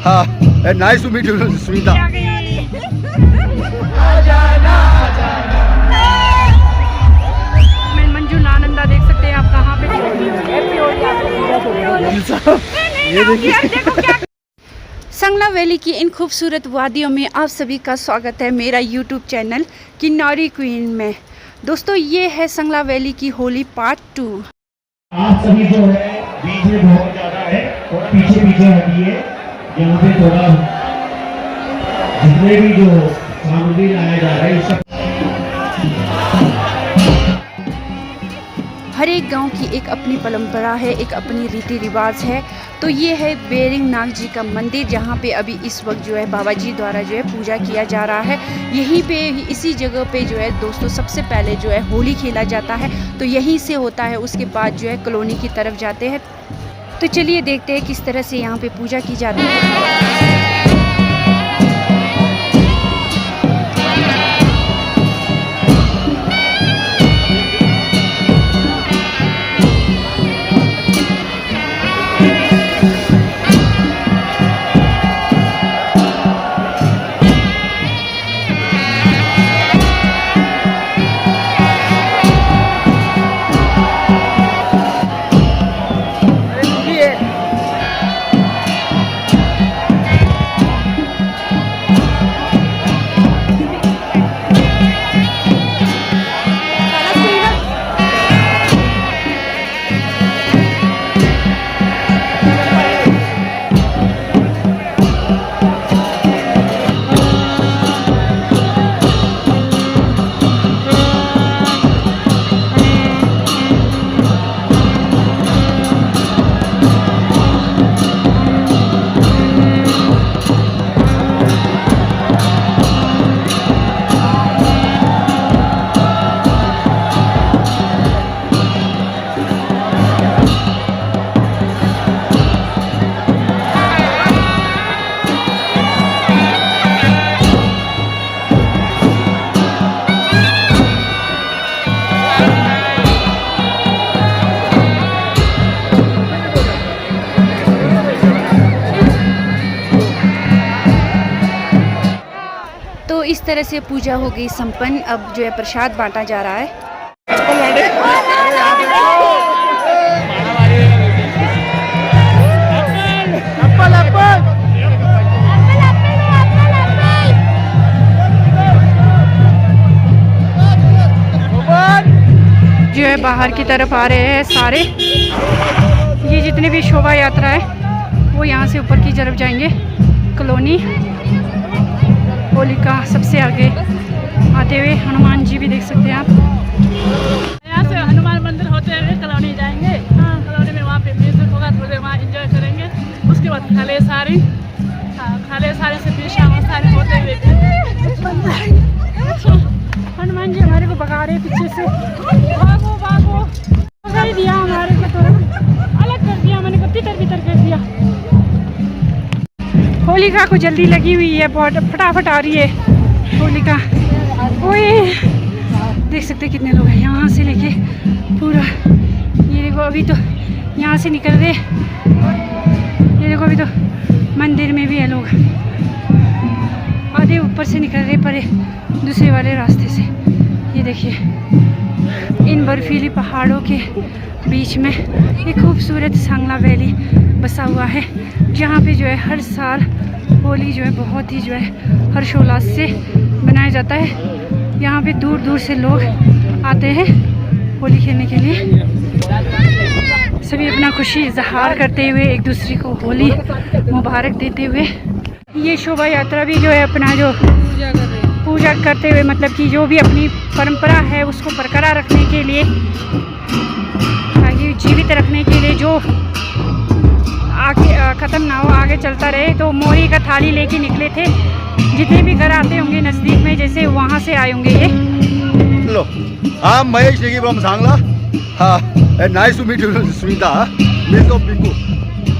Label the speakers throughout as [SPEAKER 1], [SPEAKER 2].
[SPEAKER 1] Nice to meet you Sunita.
[SPEAKER 2] मैं मंजू नालंदा देख सकते हैं आप कहाँ पे।
[SPEAKER 1] ये देखिए
[SPEAKER 2] संगला वैली की इन खूबसूरत वादियों में आप सभी का स्वागत है मेरा यूट्यूब चैनल किन्नौरी क्वीन में। दोस्तों ये है संगला वैली की होली पार्ट 2।
[SPEAKER 3] आप सभी जो है बीच में बहुत ज्यादा है, थोड़ा पीछे पीछे हटिए। यहाँ पे थोड़ा जितने भी जो सामग्री लाया जा रहा है सब।
[SPEAKER 2] हर एक गांव की एक अपनी परंपरा है, एक अपनी रीति रिवाज है। तो ये है बेरिंग नाग जी का मंदिर, जहाँ पे अभी इस वक्त जो है बाबा जी द्वारा जो है पूजा किया जा रहा है। यहीं पे इसी जगह पे जो है दोस्तों सबसे पहले जो है होली खेला जाता है। तो यहीं से होता है, उसके बाद जो है कॉलोनी की तरफ जाते हैं। तो चलिए देखते हैं किस तरह से यहाँ पे पूजा की जाती है। तो इस तरह से पूजा हो गई संपन्न। अब जो है प्रसाद बांटा जा रहा है। जो है बाहर की तरफ आ रहे हैं सारे, ये जितने भी शोभा यात्रा है वो यहाँ से ऊपर की तरफ जाएंगे। कॉलोनी होली का सबसे आगे आते हुए हनुमान जी भी देख सकते हैं आप।
[SPEAKER 4] यहाँ से हनुमान मंदिर होते हुए कॉलोनी जाएंगे। हाँ, कॉलोनी में वहाँ पे म्यूजिक होगा, थोड़ी देर वहाँ एंजॉय करेंगे। उसके बाद खाले सारी से फिर शाम सारी होते हुए
[SPEAKER 2] हनुमान जी हमारे को भगा रहे पीछे से।
[SPEAKER 4] भागो भागो
[SPEAKER 2] भगा दिया हमारे को, तो अलग कर दिया, मैंने को तितर बितर कर दिया। होलिका को जल्दी लगी हुई है, बहुत फटाफट आ रही है होलिका। ओए देख सकते कितने लोग हैं यहाँ से लेके पूरा। ये देखो अभी तो यहाँ से निकल रहे, ये देखो अभी तो मंदिर में भी है लोग। आधे ऊपर से निकल रहे पर दूसरे वाले रास्ते से। ये देखिए इन बर्फीली पहाड़ों के बीच में एक खूबसूरत सांगला वैली बसा हुआ है, जहाँ पे जो है हर साल होली जो है बहुत ही जो है हर्षोल्लास से मनाया जाता है। यहाँ पे दूर दूर से लोग आते हैं होली खेलने के लिए। सभी अपना खुशी इजहार करते हुए एक दूसरे को होली मुबारक देते हुए ये शोभा यात्रा भी जो है अपना जो पूजा करते हुए, मतलब कि जो भी अपनी परंपरा है उसको बरकरार रखने के लिए, ताकि जीवित रखने के लिए जो आगे ख़त्म ना हो, आगे चलता रहे। तो मोरी का थाली लेके निकले थे। जितने भी घर आते होंगे नज़दीक में, जैसे वहाँ से आए होंगे ये।
[SPEAKER 1] Hello, I'm Mahesh Negi from Sangla. Nice to meet you Sunita. मैं तो पिंकू।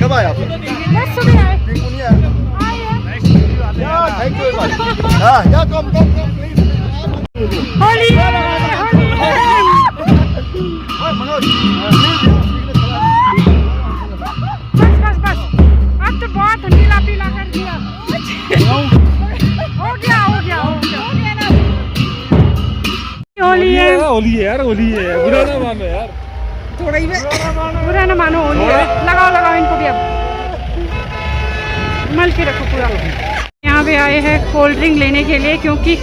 [SPEAKER 1] कब आए आप?
[SPEAKER 2] बस सुबह आए।
[SPEAKER 1] पिंकू नहीं आया? Thank you. कम
[SPEAKER 2] होली बस बस बस, अब तो बहुत नीला पीला कर दिया।
[SPEAKER 5] होली है यार, होली है, बुरा ना मानो यार।
[SPEAKER 2] बुरा ना मानो, होली है। लगाओ लगाओ इनको भी, अब मल के रखो पूरा। यहाँ पे आए हैं कोल्ड ड्रिंक लेने के लिए, क्योंकि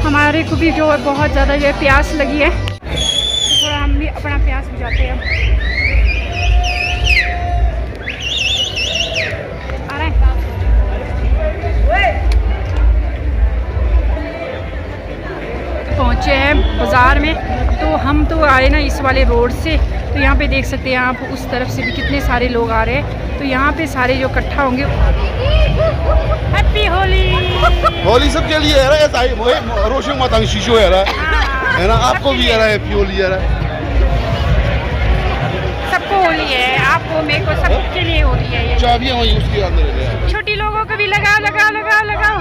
[SPEAKER 2] हमारे को भी जो बहुत ज़्यादा जो है प्यास लगी है, थोड़ा हम भी अपना प्यास बुझाते हैं। आ रहे हैं। पहुँचे हैं बाज़ार में, तो हम तो आए ना इस वाले रोड से, तो यहाँ पे देख सकते हैं आप उस तरफ से भी कितने सारे लोग आ रहे हैं, तो यहाँ पे सारे जो इकट्ठा होंगे। हैप्पी होली।
[SPEAKER 1] होली सबके लिए है ना, ऐसा ही रोशन मतंग शीशो है ना, आपको भी है ना हैप्पी होली है ना।
[SPEAKER 2] सबको होली है, आपको, मेरे को, सबके लिए होली है ये।
[SPEAKER 1] चाबियां वही उसके अंदर है।
[SPEAKER 2] छोटी लोगों को भी लगाओ लगाओ लगाओ लगाओ,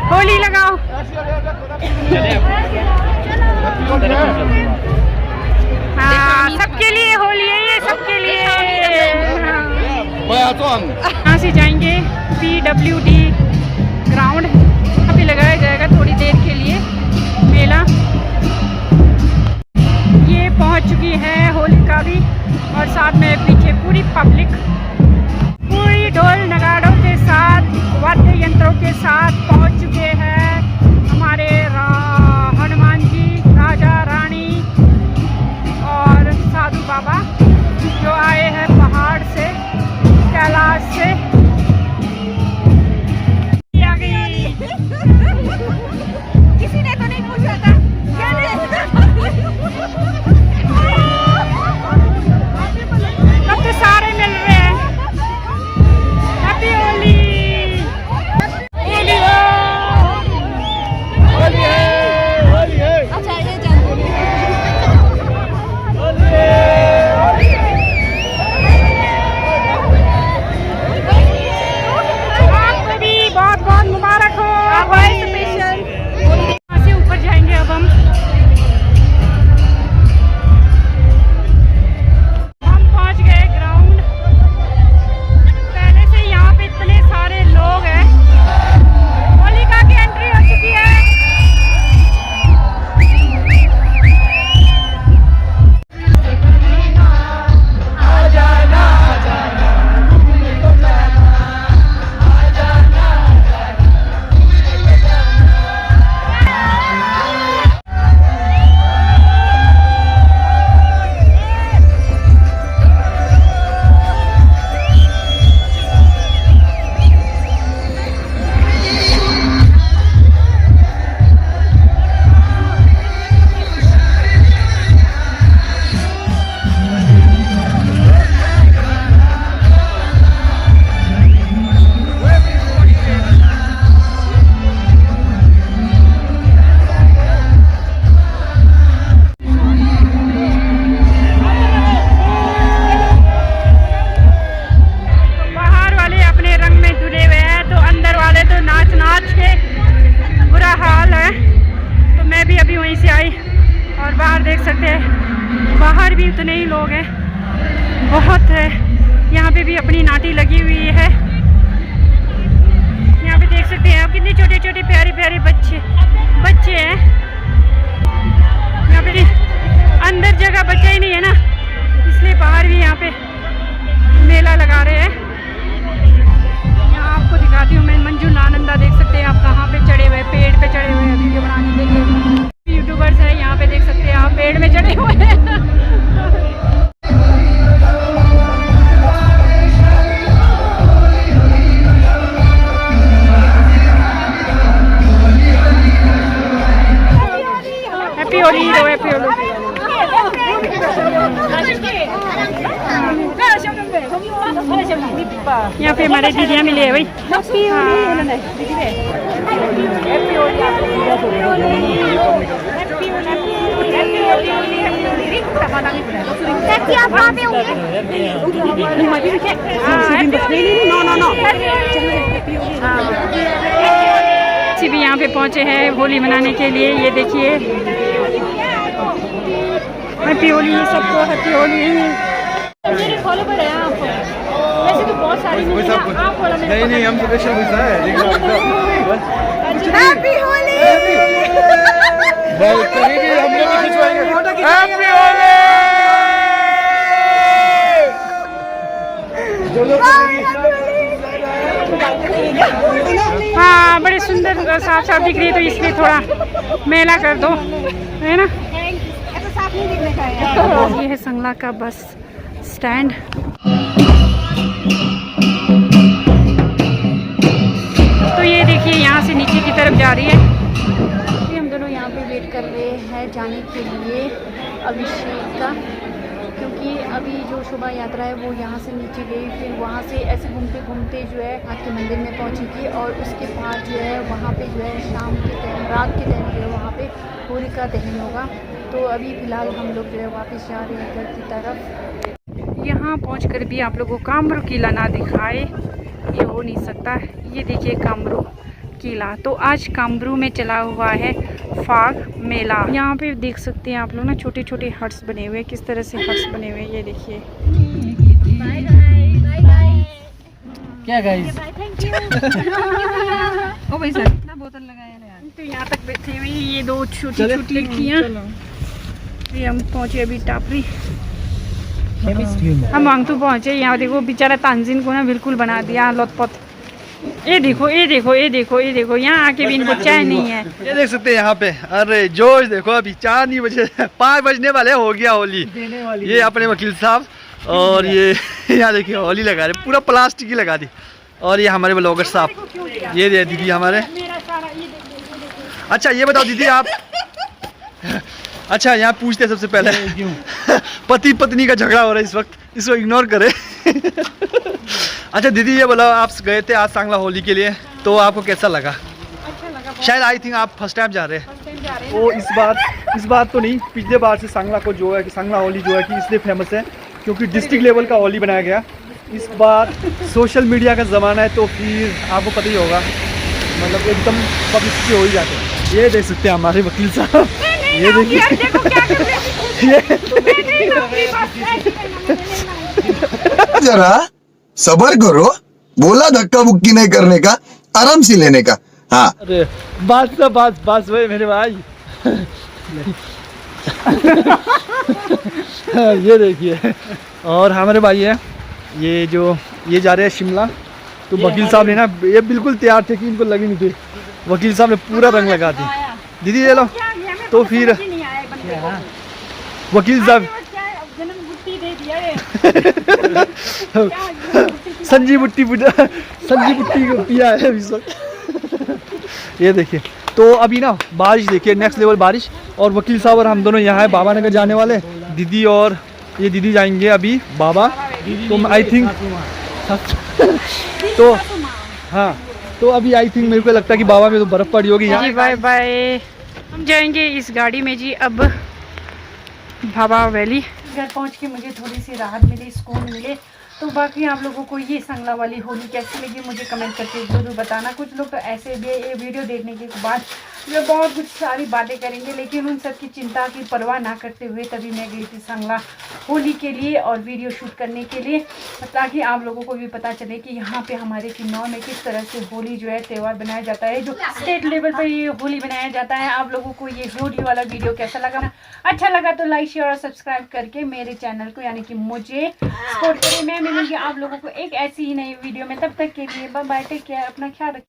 [SPEAKER 2] होली लगाओ। हाँ, सबके लिए होली है ये, सबके लिए। यहाँ से जाएंगे PWD ग्राउंड, अभी लगाया जाएगा थोड़ी देर के लिए मेला। ये पहुँच चुकी है होलिका भी, और साथ में पीछे पूरी पब्लिक पूरी ढोल नगाड़ों के साथ, वाद्य यंत्रों के साथ पहुँच चुके हैं हमारे हनुमान जी, राजा रानी और साधु बाबा, जो आए हैं पहाड़ से, कैलाश से। आ गई। किसी ने तो नहीं पूछा था क्या अब तो सारे मिल रहे हैं। हैप्पी होली। होली हो, होली है, होली है। अच्छा ये जानते हैं। होली है, होली है। आपको भी बहुत बहुत मुबारक हो। स्पेशल यहाँ से ऊपर जाएंगे अब हम पहुंच गए ग्राउंड। पहले से यहाँ पे इतने सारे लोग हैं। होलिका की एंट्री हो चुकी है। बाहर भी उतने ही लोग हैं, बहुत है। यहाँ पे भी अपनी नाटी लगी हुई है। यहाँ पे देख सकते हैं आप कितने छोटे छोटे प्यारे प्यारे बच्चे हैं। यहाँ पे अंदर जगह बचा ही नहीं है ना, इसलिए बाहर भी यहाँ पे मेला लगा रहे हैं। यहाँ आपको दिखाती हूँ मैं मंजू नालंदा, देख सकते हैं आप कहाँ पे चढ़े हुए, पेड़ पे चढ़े हुए हैं वीडियो बनाने के लिए। यूट्यूबर्स है यहाँ पे, देख सकते हैं आप पेड़ में चढ़े हुए हैं। Happy Holi, happy Holi. यहाँ पे हमारे दीदियाँ मिली है भाई। हैप्पी भी यहाँ पे पहुँचे हैं होली मनाने के लिए। ये देखिए, हैप्पी होली सबको, हैप्पी होली। मेरे फॉलोवर है आप, वैसे तो बहुत सारी नहीं, हम स्पेशल है। हैप्पी होली।
[SPEAKER 5] करेंगे हम लोग भी खिंचवाएंगे। हैप्पी होली।
[SPEAKER 2] हाँ बड़े सुंदर साफ साफ दिख रही है तो इसलिए थोड़ा मेला कर दो, है ना। ये है संगला का बस स्टैंड। तो ये देखिए यहाँ से नीचे की तरफ जा रही है। अभी हम दोनों यहाँ पे वेट कर रहे हैं जाने के लिए अभिषेक का, क्योंकि अभी जो शोभा यात्रा है वो यहाँ से नीचे गई, फिर वहाँ से ऐसे घूमते घूमते जो है हाथ के मंदिर में पहुँचेगी और उसके बाद जो है वहाँ पे जो है शाम के टाइम, रात के टाइम जो है वहाँ पे होलिका दहन होगा। तो अभी फ़िलहाल हम लोग जो है वापस जा रहे हैं घर की तरफ। यहाँ पहुँचकर भी आप लोगों को कामरू किला ना दिखाए ये हो नहीं सकता। ये देखिए कामरू किला। तो आज कामरू में चला हुआ है फाग मेला। यहाँ पे देख सकते हैं आप लोग ना छोटे छोटे हट्स बने हुए हैं, किस तरह से हट्स बने हुए हैं ये देखिए।
[SPEAKER 5] क्या गाइस?
[SPEAKER 2] ओ भाई सर इतना बोतल लगाया यार। तो यहाँ तक बैठे हुए ये दो छोटी छोटी लड़कियाँ। ये हम पहुँचे अभी टापरी। हम वांगतू पहुँचे। यहाँ देखो बेचारा तानजीन को ना बिल्कुल बना दिया लौटपौट। ये देखो ये देखो ये देखो ये देखो, यहाँ आके भी इनको चैन नहीं है।
[SPEAKER 1] ये देख सकते हैं यहाँ पे। अरे जोश देखो, अभी 4 नहीं बजे 5 बजने वाले, हो गया होली। ये अपने वकील साहब और ये यहाँ देखिए होली लगा रहे, पूरा प्लास्टिक की लगा दी। और ये हमारे ब्लॉगर साहब, ये दीदी हमारे। अच्छा ये बताओ दीदी आप, अच्छा यहाँ पूछते हैं सबसे पहले पति पत्नी का झगड़ा हो रहा है इस वक्त, इसको इग्नोर करें। अच्छा दीदी ये बोला, आप गए थे आज सांगला होली के लिए, तो आपको कैसा लगा?
[SPEAKER 2] अच्छा लगा।
[SPEAKER 1] शायद आई थिंक आप फर्स्ट टाइम जा रहे हैं।
[SPEAKER 2] फर्स्ट टाइम जा रहे हैं।
[SPEAKER 1] वो इस बार तो नहीं, पिछले बार से सांगला को जो है कि सांगला होली जो है कि इसलिए फेमस है क्योंकि डिस्ट्रिक्ट लेवल का होली बनाया गया। इस बार सोशल मीडिया का ज़माना है तो फिर आपको पता ही होगा, मतलब एकदम पब्लिसिटी हो ही जाते हैं। ये देख सकते हैं हमारे वकील साहब, ये देखिए
[SPEAKER 6] जरा सबर करो, बोला धक्का मुक्की नहीं करने का, आराम से लेने का। हाँ
[SPEAKER 1] अरे बस हुए मेरे भाई। ये देखिए, और हमारे भाई है ये जा रहे हैं शिमला। तो वकील साहब ने ना, ये बिल्कुल तैयार थे कि इनको लगी नहीं थी, वकील साहब ने पूरा रंग लगा दी। दीदी ले लो। तो फिर वकील साहब संजी बुट्टी पिया है इस वक्त। ये देखिए, तो अभी ना बारिश देखिए, नेक्स्ट लेवल बारिश। और वकील साहब और हम दोनों यहाँ है बाबा नगर जाने वाले। दीदी और ये दीदी जाएंगे अभी बाबा, तो आई थिंक तो हाँ, तो अभी आई थिंक मेरे को लगता है कि बाबा में तो बर्फ पड़ी होगी यहाँ।
[SPEAKER 2] Bye bye. हम जाएंगे इस गाड़ी में जी अब बाबा वैली। घर पहुंच के मुझे थोड़ी सी राहत मिली, सुकून मिले। तो बाकी आप लोगों को ये संगला वाली होली कैसी लगी मुझे कमेंट करके जरूर बताना। कुछ लोग तो ऐसे भी ये वीडियो देखने के बाद जो बहुत कुछ सारी बातें करेंगे, लेकिन उन सब की चिंता की परवाह ना करते हुए तभी मैं गई थी संगला होली के लिए और वीडियो शूट करने के लिए, ताकि आप लोगों को भी पता चले कि यहाँ पे हमारे किन्नौर में किस तरह से होली जो है त्यौहार बनाया जाता है, जो स्टेट लेवल पर ये होली बनाया जाता है। आप लोगों को ये होली वाला वीडियो कैसा लगा? अच्छा लगा तो लाइक शेयर और सब्सक्राइब करके मेरे चैनल को यानी कि मुझे सपोर्ट करें। मैं मिलूंगी आप लोगों को एक ऐसी ही नई वीडियो में, तब तक के लिए बाय बाय, टेक केयर, अपना ख्याल रखिए।